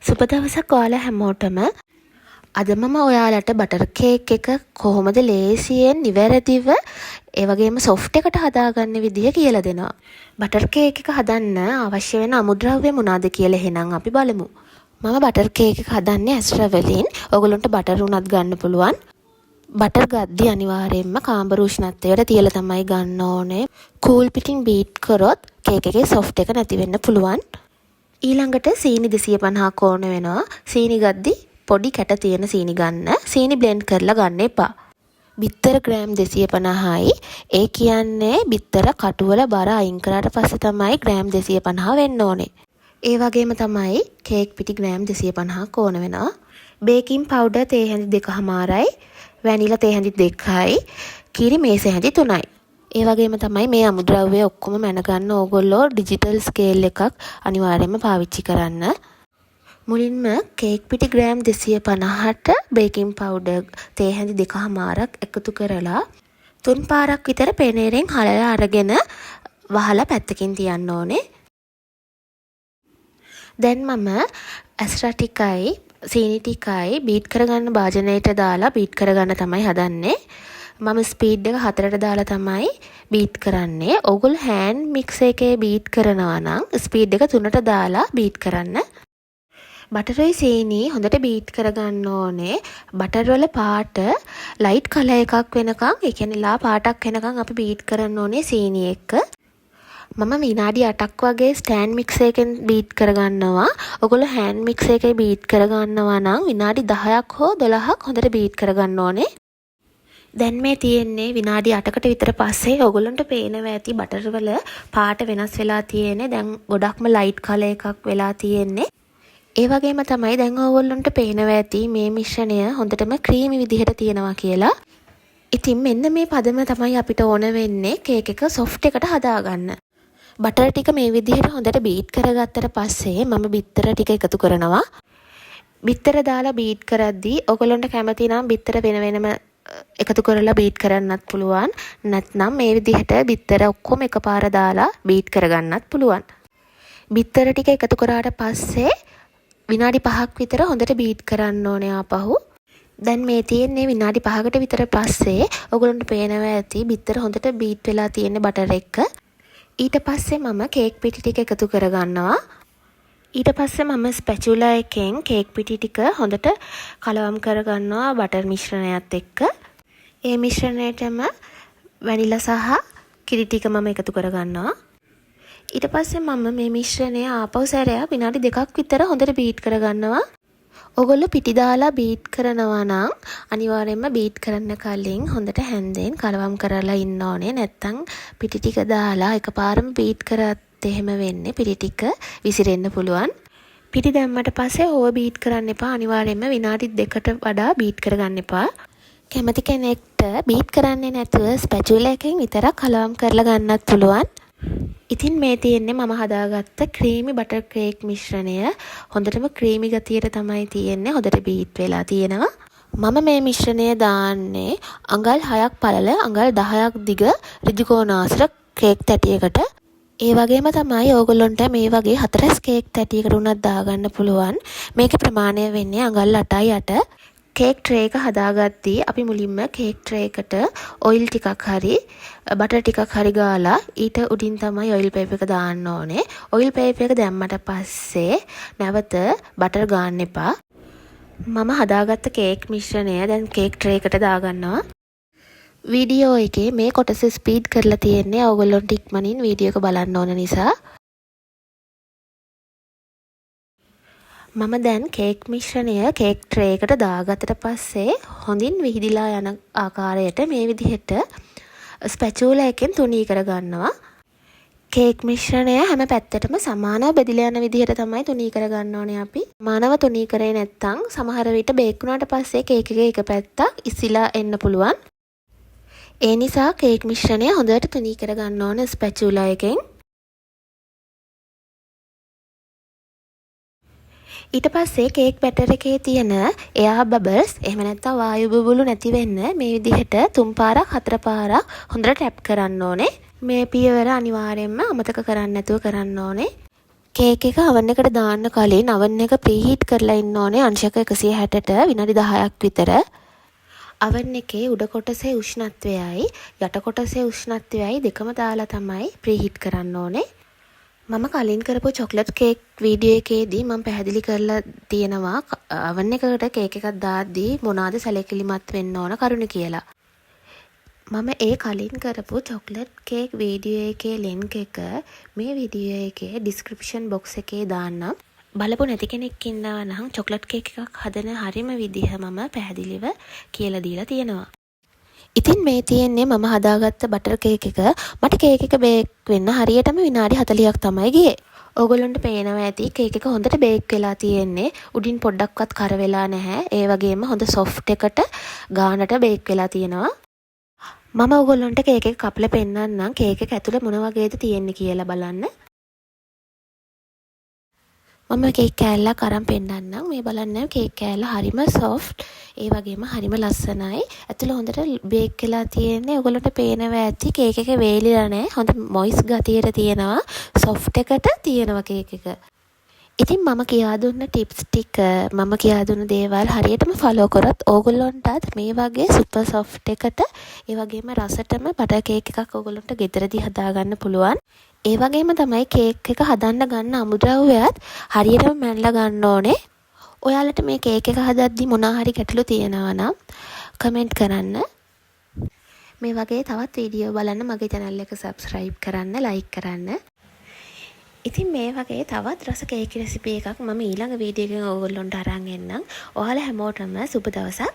සුබ දවසක් ඔයාලා හැමෝටම. අද මම ඔයාලට බටර් කේක් එක කොහොමද ලේසියෙන් නිවැරදිව ඒ වගේම සොෆ්ට් එකට හදාගන්න විදිය කියලා දෙනවා. බටර් කේක් එක හදන්න අවශ්‍ය වෙන අමුද්‍රව්‍ය මොනවාද කියලා එහෙනම් අපි බලමු. මම බටර් කේක් එක හදන්නේ ඇස්ට්‍රා වලින්. ඔයගොල්ලන්ට බටර් උනත් ගන්න පුළුවන්. බටර් ගද්දි අනිවාර්යයෙන්ම කාම්බර උෂ්ණත්වයට තියලා තමයි ගන්න ඕනේ. කූල් පිටින් බීට් කරොත් කේක් එකේ සොෆ්ට් එක නැති වෙන්න පුළුවන්. ඊළඟට සීනි 250ක් ඕන වෙනවා. සීනි ගද්දි පොඩි කැට තියෙන සීනි ගන්න. සීනි බ්ලෙන්ඩ් කරලා ගන්න එපා. බිත්තර ග්‍රෑම් 250යි. ඒ කියන්නේ බිත්තර කටුවල බර අයින් කරාට පස්සේ තමයි ග්‍රෑම් 250 වෙන්න ඕනේ. ඒ වගේම තමයි කේක් පිටි ග්‍රෑම් 250ක් ඕන වෙනවා. බේකින් පවුඩර් තේ හැඳි 2මාරයි. වැනිලා තේ හැඳි 2යි. කිරි මේස හැඳි 3යි. ඒ වගේම තමයි මේ අමුද්‍රව්‍ය ඔක්කොම මැනගන්න ඕගොල්ලෝ ඩිජිටල් ස්කේල් එකක් අනිවාර්යයෙන්ම පාවිච්චි කරන්න. මුලින්ම කේක් පිටි ග්‍රෑම් 250ට බේකින් පවුඩර් තේ හැඳි 2මාරක් එකතු කරලා 3 පාරක් විතර පෙනේරෙන් හලලා අරගෙන වහලා පැත්තකින් තියන්න ඕනේ. දැන් මම ඇස්ට්‍රා ටිකයි සීනි ටිකයි බීට් කරගන්න භාජනයට දාලා බීට් කරගන්න තමයි හදන්නේ. මම ස්පීඩ් එක 4ට දාලා තමයි බීට් කරන්නේ. ඔයගොල්ලෝ හෑන්ඩ් මික්ස් එකේ බීට් කරනවා නම් ස්පීඩ් එක 3ට දාලා බීට් කරන්න. බටරයි සීනි හොඳට බීට් කරගන්න ඕනේ. බටර් වල පාට ලයිට් කලර් එකක් වෙනකන්, ඒ කියන්නේ ලා පාටක් වෙනකන් අපි බීට් කරන්න ඕනේ සීනි එක්ක. මම විනාඩි 8ක් වගේ ස්ටෑන්ඩ් මික්ස් එකෙන් බීට් කරගන්නවා. ඔයගොල්ලෝ හෑන්ඩ් මික්ස් එකේ බීට් කරගන්නවා නම් විනාඩි 10ක් හෝ 12ක් හොඳට බීට් කරගන්න ඕනේ. දැන් මේ තියෙන්නේ විනාඩි 8කට විතර පස්සේ ඔයගොල්ලන්ට පේනවා ඇති බටර් වල පාට වෙනස් වෙලා තියෙන්නේ. දැන් ගොඩක්ම ලයිට් කලර් එකක් වෙලා තියෙන්නේ. ඒ වගේම තමයි දැන් ඔයගොල්ලන්ට පේනවා ඇති මේ මිශ්‍රණය හොඳටම ක්‍රීමි විදිහට තියෙනවා කියලා. ඉතින් මෙන්න මේ පදම තමයි අපිට ඕන වෙන්නේ කේක් එක සොෆ්ට් එකට හදාගන්න. බටර් ටික මේ විදිහට හොඳට බීට් කරගත්තට පස්සේ මම බිත්තර ටික එකතු කරනවා. බිත්තර දාලා බීට් කරද්දී ඔයගොල්ලන්ට කැමති නම් බිත්තර වෙන වෙනම එකතු කරලා බීට් කරන්නත් පුළුවන්. නැත්නම් මේ විදිහට බිත්තර ඔක්කොම එකපාර දාලා බීට් කරගන්නත් පුළුවන්. බිත්තර ටික එකතු කරාට පස්සේ විනාඩි 5ක් විතර හොඳට බීට් කරන්න ඕනේ ආපහු. දැන් මේ තියෙන්නේ විනාඩි 5කට විතර පස්සේ ඔයගොල්ලන්ට පේනවා ඇති බිත්තර හොඳට බීට් වෙලා තියෙන්නේ බටර් එක. ඊට පස්සේ මම කේක් පිටි ටික එකතු කරගන්නවා. ඊට පස්සේ මම ස්පැචුලා එකෙන් කේක් පිටි ටික හොඳට කලවම් කරගන්නවා බටර් මිශ්‍රණයත් එක්ක. ඒ මිශ්‍රණයටම වැනිලා සහ කිරි ටික මම එකතු කරගන්නවා. ඊට පස්සේ මම මේ මිශ්‍රණය ආපහු සැරයක් විනාඩි 2ක් විතර හොඳට බීට් කරගන්නවා. ඔයගොල්ලෝ පිටි දාලා බීට් කරනවා නම් අනිවාර්යයෙන්ම බීට් කරන්න කලින් හොඳට හැන්දෙන් කලවම් කරලා ඉන්න ඕනේ. නැත්තම් පිටි ටික දාලා එකපාරම බීට් කරත් එහෙම වෙන්නේ පිටි ටික විසිරෙන්න පුළුවන්. පිටි දැම්මට පස්සේ ඕව බීට් කරන්න එපා. අනිවාර්යයෙන්ම විනාඩි 2කට වඩා බීට් කරගන්න එපා. කැමති කෙනෙක්ට බීට් කරන්නේ නැතුව ස්පැචුලා එකෙන් විතරක් කලවම් කරලා ගන්නත් පුළුවන්. ඉතින් මේ තියෙන්නේ මම හදාගත්ත ක්‍රීමි බටර් කේක් මිශ්‍රණය. හොඳටම ක්‍රීමි ගතියට තමයි තියෙන්නේ. හොඳට බීට් වෙලා තියෙනවා. මම මේ මිශ්‍රණය දාන්නේ අඟල් 6ක් පළල අඟල් 10ක් දිග ඍජු කෝණාසර කේක් තැටියකට. ඒ වගේම තමයි ඕගොල්ලොන්ට මේ වගේ 4 කේක් තැටියකට උනත් දාගන්න පුළුවන්. මේකේ ප්‍රමාණය වෙන්නේ අඟල් 8යි 8. කේක් ට්‍රේ එක හදාගද්දී අපි මුලින්ම කේක් ට්‍රේ එකට ඔයිල් ටිකක් හරි බටර් ටිකක් හරි ගාලා ඊට උඩින් තමයි ඔයිල් පේපර් එක දාන්න ඕනේ. ඔයිල් පේපර් එක දැම්මට පස්සේ නැවත බටර් ගාන්න එපා. මම හදාගත්ත කේක් මිශ්‍රණය දැන් කේක් ට්‍රේ එකට දාගන්නවා. වීඩියෝ එකේ මේ කොටස ස්පීඩ් කරලා තියෙන්නේ ඔයගොල්ලොන්ට ඉක්මනින් වීඩියෝ එක බලන්න ඕන නිසා. මම දැන් කේක් මිශ්‍රණය කේක් ට්‍රේ එකට දාගත්තට පස්සේ හොඳින් විහිදිලා යන ආකාරයට මේ විදිහට ස්පැචුලා එකෙන් තුනී කරගන්නවා. කේක් මිශ්‍රණය හැම පැත්තටම සමානව බෙදලා යන විදිහට තමයි තුනී කරගන්න ඕනේ අපි. මානව තුනී කරේ නැත්නම් සමහර විට බේක් වුණාට පස්සේ කේක් එකේ එක පැත්තක් ඉසිලා එන්න පුළුවන්. ඒ නිසා කේක් මිශ්‍රණය හොඳට තුනී කරගන්න ඕන ස්පැචුලා එකෙන්. ඊට පස්සේ කේක් බැටර් එකේ තියෙන එයා බබල්ස් එහෙම නැත්නම් වායු බුබුලු නැති වෙන්න මේ විදිහට 3 පාරක් 4 පාරක් හොඳට ටැප් කරන්න ඕනේ. මේ පියවර අනිවාර්යයෙන්ම අමතක කරන්නේ නැතුව කරන්න ඕනේ. කේක් එක oven එකට දාන්න කලින් oven එක preheat කරලා ඉන්න ඕනේ අංශක 160ට විනාඩි 10ක් විතර. oven එකේ උඩ කොටසේ උෂ්ණත්වයයි යට කොටසේ උෂ්ණත්වයයි දෙකම දාලා තමයි preheat කරන්න ඕනේ. මම කලින් කරපු චොක්ලට් කේක් වීඩියෝ එකේදී මම පැහැදිලි කරලා තියෙනවා oven එකකට කේක් එකක් දාද්දී මොනවාද සැලකිලිමත් වෙන්න ඕන කරුණු කියලා. මම ඒ කලින් කරපු චොක්ලට් කේක් වීඩියෝ එකේ link එක මේ වීඩියෝ එකේ description box එකේ දාන්නම්. බලපු නැති කෙනෙක් ඉන්නවා නම් චොක්ලට් කේක් එකක් හදන හරිම විදිහ මම පැහැදිලිව කියලා දීලා තියෙනවා. ඉතින් මේ තියෙන්නේ මම හදාගත්ත බටර් කේක් එක. මට කේක් එක බේක් වෙන්න හරියටම විනාඩි 40ක් තමයි ගියේ. ඕගොල්ලන්ට පේනවා ඇති කේක් එක හොඳට බේක් වෙලා තියෙන්නේ. උඩින් පොඩ්ඩක්වත් කර වෙලා නැහැ. ඒ වගේම හොඳ සොෆ්ට් එකට ගානට බේක් වෙලා තියෙනවා. මම ඕගොල්ලන්ට කේක් එක කපලා පෙන්නන්නම් කේක් එක ඇතුලේ මොන වගේද තියෙන්නේ කියලා බලන්න. මම කේක් කෑල්ලක් අරන් පෙන්නන්නම්. මේ බලන්න කේක් කෑල්ල හරිම සොෆ්ට්. ඒ වගේම හරිම ලස්සනයි. ඇතුළේ හොඳට බේක් වෙලා තියෙන්නේ. ඔයගොල්ලන්ට පේනවා ඇති කේක් එක වේලිලා නැහැ. හොඳ මොයිස් ගතියට තියෙනවා. සොෆ්ට් එකට තියෙනවා කේක් එක. ඉතින් මම කියා දුන්න ටිප්ස් ටික මම කියා දුන්න දේවල් හරියටම ෆලෝ කරොත් ඕගොල්ලන්ටත් මේ වගේ සුපර් සොෆ්ට් එකට ඒ වගේම රසටම බටර් කේක් එකක් ඕගොල්ලන්ට ගෙදරදී හදාගන්න පුළුවන්. ඒ වගේම තමයි කේක් එක හදන්න ගන්න අමුද්‍රව්‍යත් හරියටම මැනලා ගන්න ඕනේ. ඔයාලට මේ කේක් එක හදද්දි මොනවා හරි ගැටලු තියෙනවා නම් කමෙන්ට් කරන්න. මේ වගේ තවත් වීඩියෝ බලන්න මගේ channel එක subscribe කරන්න, like කරන්න. ඉතින් මේ වගේ තවත් රස කේක් රෙසිපි එකක් මම ඊළඟ වීඩියෝ එකෙන් ඕගොල්ලන්ට අරන් එන්නම්. ඔයාලා හැමෝටම සුබ දවසක්.